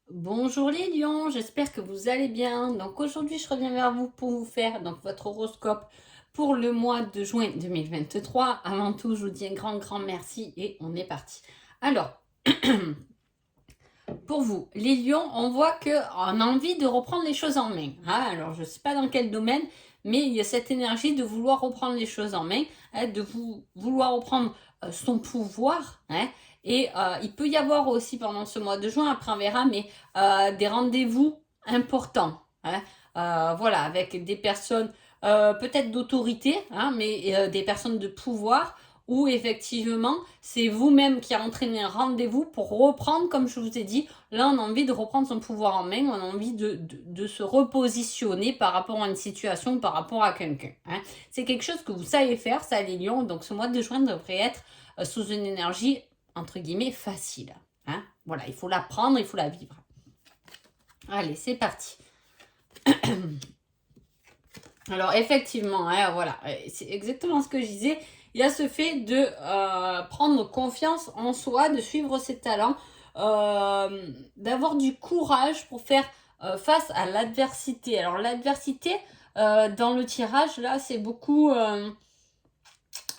Bonjour les lions, j'espère que vous allez bien. Donc aujourd'hui, je reviens vers vous pour vous faire votre horoscope pour le mois de juin 2023. Avant tout, je vous dis un grand merci et on est parti. Alors, pour vous, les lions, on voit qu'on a envie de reprendre les choses en main. Ah, alors, je ne sais pas dans quel domaine, mais il y a cette énergie de vouloir reprendre les choses en main, vouloir reprendre son pouvoir. Et il peut y avoir aussi pendant ce mois de juin, après on verra, mais des rendez-vous importants. Voilà, avec des personnes peut-être d'autorité, mais des personnes de pouvoir où effectivement c'est vous-même qui a entraîné un rendez-vous pour reprendre, comme je vous ai dit, là on a envie de reprendre son pouvoir en main, on a envie de se repositionner par rapport à une situation, par rapport à quelqu'un. C'est quelque chose que vous savez faire, ça les lions, donc ce mois de juin devrait être sous une énergie, entre guillemets, facile. Voilà, il faut la prendre, il faut la vivre. Allez, c'est parti. Alors effectivement, voilà, c'est exactement ce que je disais. Il y a ce fait de prendre confiance en soi, de suivre ses talents, d'avoir du courage pour faire face à l'adversité. Alors l'adversité, dans le tirage, là, c'est beaucoup...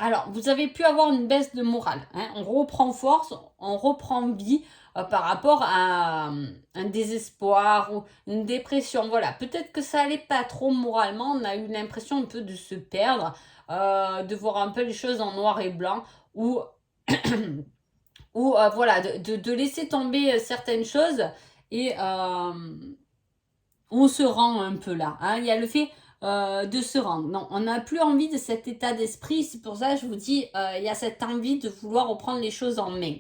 Alors, vous avez pu avoir une baisse de morale. On reprend force, on reprend vie par rapport à un désespoir ou une dépression. Voilà, peut-être que ça allait pas trop moralement. On a eu l'impression un peu de se perdre, de voir un peu les choses en noir et blanc ou, ou voilà, de laisser tomber certaines choses et on se rend un peu là. Il y a le fait de se rendre. Non, on n'a plus envie de cet état d'esprit. C'est pour ça que je vous dis, il y a cette envie de vouloir reprendre les choses en main.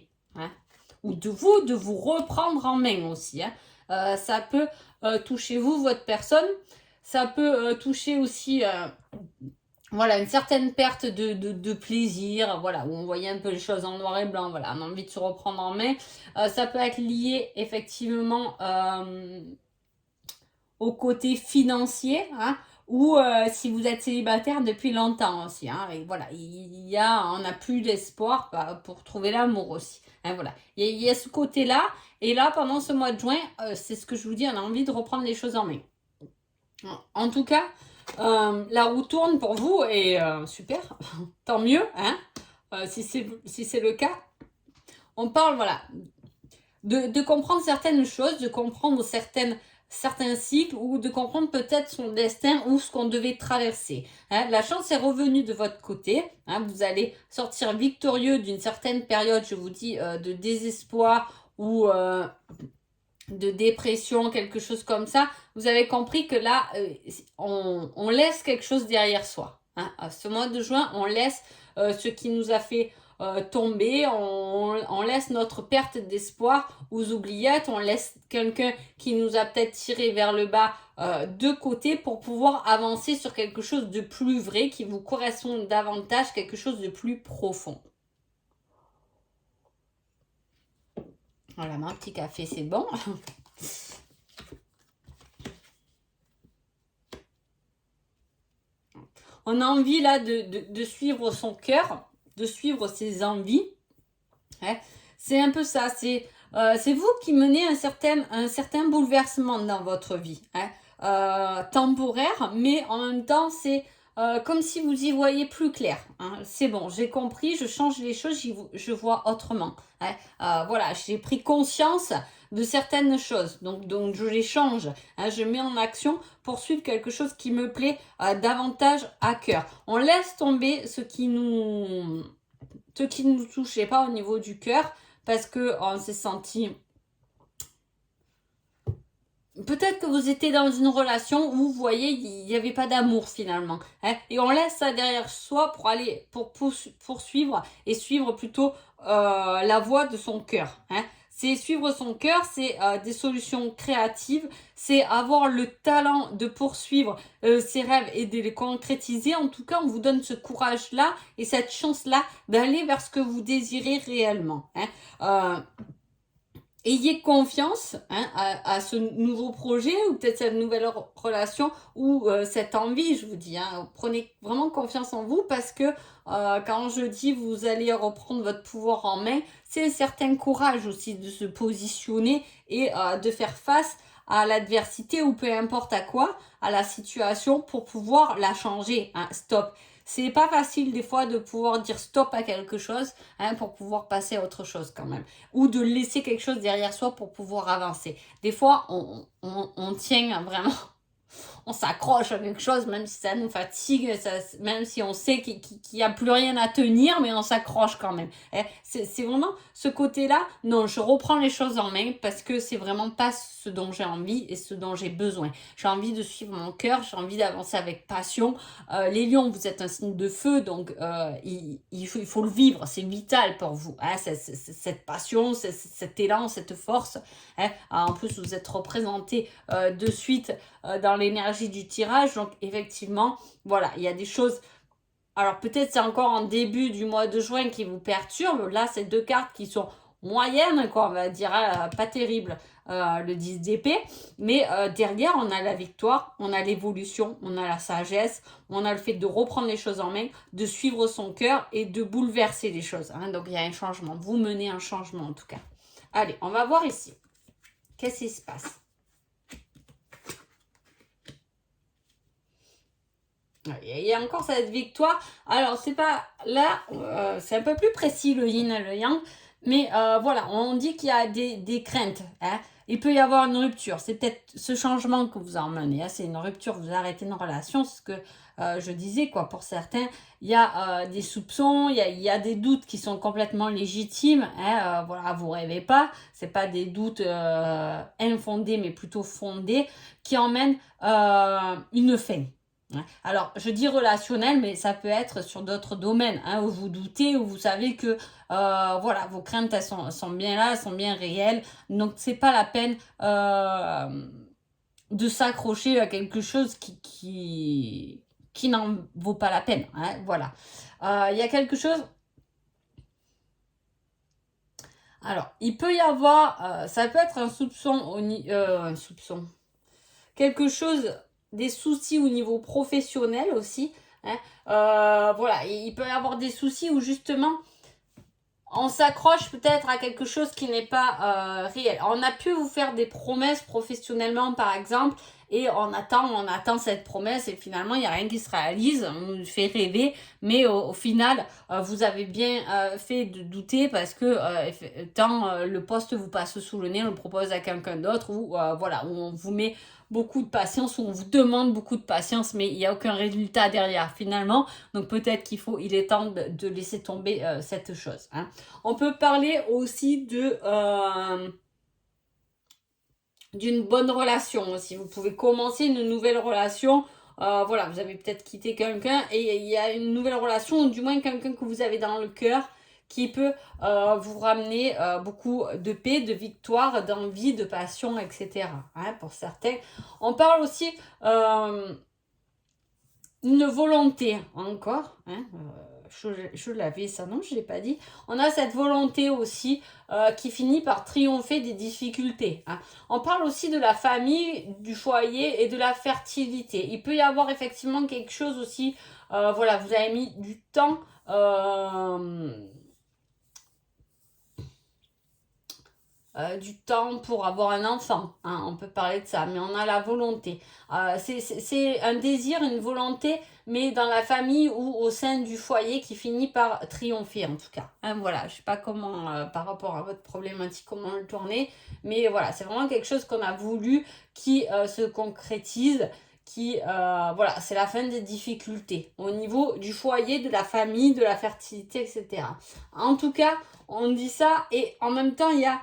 Ou de vous reprendre en main aussi. Ça peut toucher vous, votre personne. Ça peut toucher aussi voilà, une certaine perte de plaisir, voilà, où on voyait un peu les choses en noir et blanc, voilà, on a envie de se reprendre en main. Ça peut être lié effectivement au côté financier, ou si vous êtes célibataire depuis longtemps aussi. Et voilà, on n'a plus d'espoir pour trouver l'amour aussi. Voilà, il y a ce côté-là. Et là, pendant ce mois de juin, c'est ce que je vous dis, on a envie de reprendre les choses en main. En tout cas, la roue tourne pour vous et super, tant mieux, si c'est le cas. On parle, voilà, de comprendre certaines choses, de comprendre certains cycles ou de comprendre peut-être son destin ou ce qu'on devait traverser. La chance est revenue de votre côté. Vous allez sortir victorieux d'une certaine période, je vous dis, de désespoir ou de dépression, quelque chose comme ça. Vous avez compris que là, on laisse quelque chose derrière soi. À ce mois de juin, on laisse ce qui nous a fait tomber, on laisse notre perte d'espoir aux oubliettes, on laisse quelqu'un qui nous a peut-être tiré vers le bas de côté pour pouvoir avancer sur quelque chose de plus vrai, qui vous correspond davantage, quelque chose de plus profond. Voilà, mon petit café, c'est bon. On a envie là de suivre son cœur, de suivre ses envies. C'est un peu ça, c'est vous qui menez un certain bouleversement dans votre vie. Temporaire, mais en même temps, c'est comme si vous y voyez plus clair. C'est bon, j'ai compris, je change les choses, je vois autrement. Voilà, j'ai pris conscience de certaines choses, donc je les change. Je mets en action pour suivre quelque chose qui me plaît davantage à cœur. On laisse tomber ce qui nous touchait pas au niveau du cœur parce que on s'est senti. Peut-être que vous étiez dans une relation où vous voyez il n'y avait pas d'amour finalement, et on laisse ça derrière soi pour poursuivre et suivre plutôt la voie de son cœur. C'est suivre son cœur, c'est des solutions créatives, c'est avoir le talent de poursuivre ses rêves et de les concrétiser. En tout cas, on vous donne ce courage-là et cette chance-là d'aller vers ce que vous désirez réellement. ayez confiance à ce nouveau projet ou peut-être cette nouvelle relation ou cette envie, je vous dis. Prenez vraiment confiance en vous parce que quand je dis vous allez reprendre votre pouvoir en main, c'est un certain courage aussi de se positionner et de faire face à l'adversité ou peu importe à quoi, à la situation pour pouvoir la changer. Stop. C'est pas facile des fois de pouvoir dire stop à quelque chose pour pouvoir passer à autre chose quand même. Ou de laisser quelque chose derrière soi pour pouvoir avancer. Des fois, on tient vraiment on s'accroche à quelque chose, même si ça nous fatigue, même si on sait qu'il n'y a plus rien à tenir, mais on s'accroche quand même. C'est vraiment ce côté-là, non, je reprends les choses en main parce que c'est vraiment pas ce dont j'ai envie et ce dont j'ai besoin. J'ai envie de suivre mon cœur, j'ai envie d'avancer avec passion. Les lions, vous êtes un signe de feu, donc il faut le vivre, c'est vital pour vous. Cette passion, cet élan, cette force. En plus, vous êtes représenté de suite dans l'énergie du tirage. Donc, effectivement, voilà, il y a des choses. Alors, peut-être c'est encore en début du mois de juin qui vous perturbe. Là, c'est deux cartes qui sont moyennes, quoi, on va dire, pas terribles. Le 10 d'épée. Mais derrière, on a la victoire, on a l'évolution, on a la sagesse, on a le fait de reprendre les choses en main, de suivre son cœur et de bouleverser les choses. Donc, il y a un changement. Vous menez un changement, en tout cas. Allez, on va voir ici. Qu'est-ce qui se passe? Il y a encore cette victoire. Alors, c'est pas là, c'est un peu plus précis le yin et le yang. Mais voilà, on dit qu'il y a des craintes. Il peut y avoir une rupture. C'est peut-être ce changement que vous emmenez. C'est une rupture, vous arrêtez une relation. C'est ce que je disais, quoi. Pour certains, il y a des soupçons, il y a des doutes qui sont complètement légitimes. Voilà, vous rêvez pas. C'est pas des doutes infondés, mais plutôt fondés, qui emmènent une fin. Alors, je dis relationnel, mais ça peut être sur d'autres domaines, où vous doutez, où vous savez que voilà, vos craintes elles sont bien là, elles sont bien réelles. Donc, c'est pas la peine de s'accrocher à quelque chose qui n'en vaut pas la peine. Voilà. Il y a quelque chose. Alors, il peut y avoir, ça peut être un soupçon, un soupçon, quelque chose, des soucis au niveau professionnel aussi. Voilà, il peut y avoir des soucis où justement on s'accroche peut-être à quelque chose qui n'est pas réel. On a pu vous faire des promesses professionnellement par exemple et on attend cette promesse et finalement il n'y a rien qui se réalise, on nous fait rêver, mais au final vous avez bien fait de douter parce que tant le poste vous passe sous le nez, on le propose à quelqu'un d'autre ou voilà, où on vous met beaucoup de patience, où on vous demande beaucoup de patience, mais il n'y a aucun résultat derrière finalement. Donc peut-être il est temps de laisser tomber cette chose. On peut parler aussi d'une bonne relation aussi. Vous pouvez commencer une nouvelle relation. Voilà, vous avez peut-être quitté quelqu'un et il y a une nouvelle relation, ou du moins quelqu'un que vous avez dans le cœur qui peut vous ramener beaucoup de paix, de victoire, d'envie, de passion, etc. Pour certains. On parle aussi une volonté encore. Je l'avais, ça non, je ne l'ai pas dit. On a cette volonté aussi qui finit par triompher des difficultés. On parle aussi de la famille, du foyer et de la fertilité. Il peut y avoir effectivement quelque chose aussi, voilà, vous avez mis du temps pour avoir un enfant, on peut parler de ça, mais on a la volonté. C'est un désir, une volonté, mais dans la famille ou au sein du foyer qui finit par triompher en tout cas. Voilà, je sais pas comment, par rapport à votre problématique, comment le tourner, mais voilà, c'est vraiment quelque chose qu'on a voulu qui se concrétise. Voilà, c'est la fin des difficultés au niveau du foyer, de la famille, de la fertilité, etc. En tout cas, on dit ça et en même temps, il y a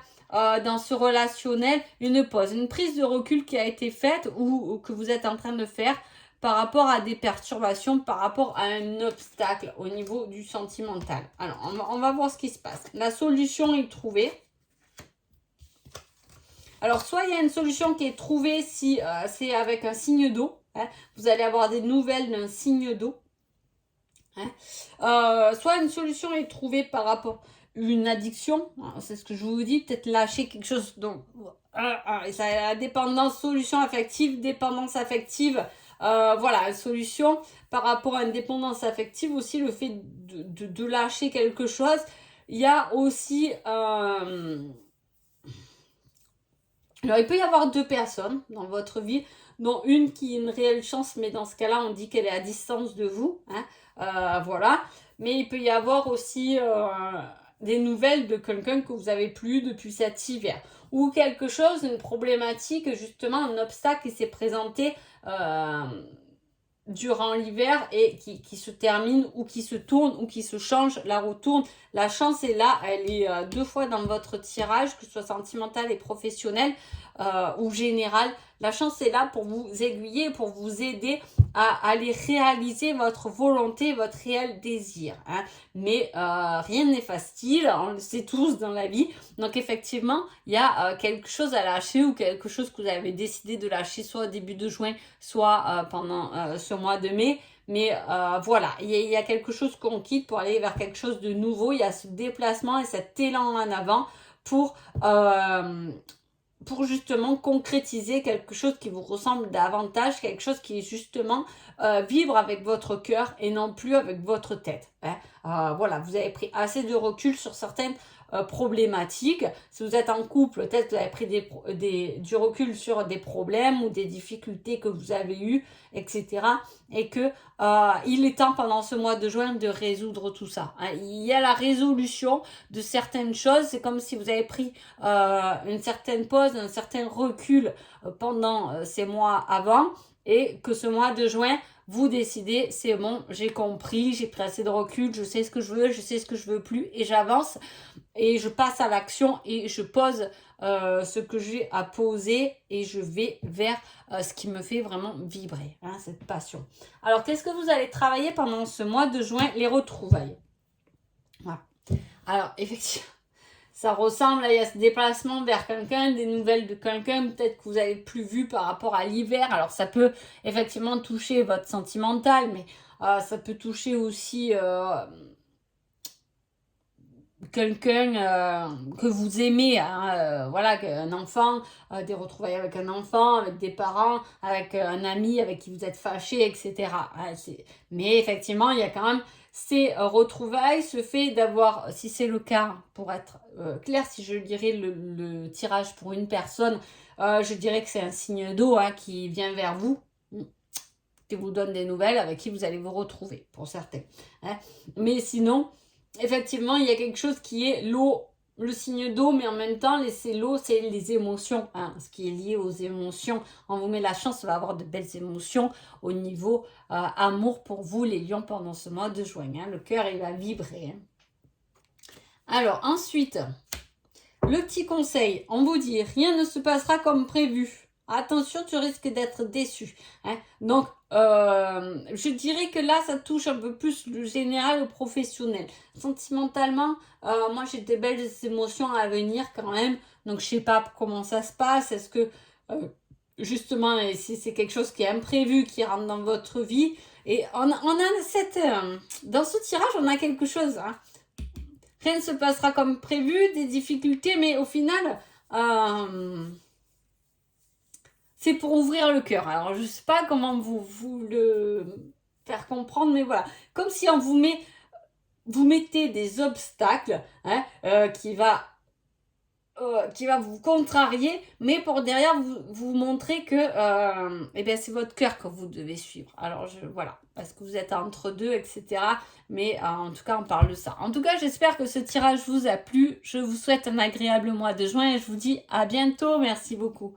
dans ce relationnel une pause, une prise de recul qui a été faite ou que vous êtes en train de faire par rapport à des perturbations, par rapport à un obstacle au niveau du sentimental. Alors, on va voir ce qui se passe. La solution est trouvée. Alors, soit il y a une solution qui est trouvée si c'est avec un signe d'eau. Vous allez avoir des nouvelles d'un signe d'eau. Soit une solution est trouvée par rapport une addiction, c'est ce que je vous dis, peut-être lâcher quelque chose. Donc, ça, la dépendance, solution affective, dépendance affective. Voilà, solution par rapport à une dépendance affective aussi, le fait de lâcher quelque chose. Il y a aussi... alors, il peut y avoir 2 personnes dans votre vie, dont une qui est une réelle chance, mais dans ce cas-là, on dit qu'elle est à distance de vous. Voilà. Mais il peut y avoir aussi des nouvelles de quelqu'un que vous avez plus depuis cet hiver. Ou quelque chose, une problématique, justement, un obstacle qui s'est présenté durant l'hiver et qui se termine ou qui se tourne ou qui se change, la roue tourne. La chance est là, elle est 2 fois dans votre tirage, que ce soit sentimental et professionnel ou général. La chance est là pour vous aiguiller, pour vous aider à aller réaliser votre volonté, votre réel désir. Mais rien n'est facile, on le sait tous dans la vie. Donc effectivement, il y a quelque chose à lâcher ou quelque chose que vous avez décidé de lâcher soit au début de juin, soit pendant ce mois de mai. Mais voilà, il y a quelque chose qu'on quitte pour aller vers quelque chose de nouveau. Il y a ce déplacement et cet élan en avant pour justement concrétiser quelque chose qui vous ressemble davantage, quelque chose qui justement vibre avec votre cœur et non plus avec votre tête. Voilà, vous avez pris assez de recul sur certaines problématiques. Si vous êtes en couple, peut-être que vous avez pris du recul sur des problèmes ou des difficultés que vous avez eues, etc. Et que il est temps pendant ce mois de juin de résoudre tout ça. Il y a la résolution de certaines choses. C'est comme si vous avez pris une certaine pause, un certain recul pendant ces mois avant et que ce mois de juin, vous décidez, c'est bon, j'ai compris, j'ai pris assez de recul, je sais ce que je veux, je sais ce que je veux plus et j'avance et je passe à l'action et je pose ce que j'ai à poser et je vais vers ce qui me fait vraiment vibrer, cette passion. Alors, qu'est-ce que vous allez travailler pendant ce mois de juin? Les retrouvailles. Voilà. Alors, effectivement, ça ressemble, il y a ce déplacement vers quelqu'un, des nouvelles de quelqu'un, peut-être que vous avez plus vu par rapport à l'hiver. Alors, ça peut effectivement toucher votre sentimental, mais ça peut toucher aussi quelqu'un que vous aimez, voilà, un enfant, des retrouvailles avec un enfant, avec des parents, avec un ami avec qui vous êtes fâché, etc. Mais effectivement, il y a quand même ces retrouvailles, ce fait d'avoir, si c'est le cas, pour être clair, si je dirais le tirage pour une personne, je dirais que c'est un signe d'eau qui vient vers vous, qui vous donne des nouvelles, avec qui vous allez vous retrouver, pour certains. Mais sinon, effectivement, il y a quelque chose qui est l'eau, le signe d'eau, mais en même temps, c'est l'eau, c'est les émotions, ce qui est lié aux émotions. On vous met la chance, on va avoir de belles émotions au niveau amour pour vous, les lions, pendant ce mois de juin. Le cœur, il va vibrer. Alors, ensuite, le petit conseil, on vous dit, rien ne se passera comme prévu. Attention, tu risques d'être déçu. Donc, je dirais que là, ça touche un peu plus le général au professionnel. Sentimentalement, moi, j'ai des belles émotions à venir quand même. Donc, je sais pas comment ça se passe. Est-ce que, justement, si c'est quelque chose qui est imprévu, qui rentre dans votre vie. Et on a cette... dans ce tirage, on a quelque chose. Rien ne se passera comme prévu, des difficultés, mais au final... c'est pour ouvrir le cœur. Alors, je ne sais pas comment vous le faire comprendre, mais voilà. Comme si on vous mettez des obstacles qui va vous contrarier, mais pour derrière vous montrer que c'est votre cœur que vous devez suivre. Alors, voilà, parce que vous êtes entre deux, etc. Mais en tout cas, on parle de ça. En tout cas, j'espère que ce tirage vous a plu. Je vous souhaite un agréable mois de juin et je vous dis à bientôt. Merci beaucoup.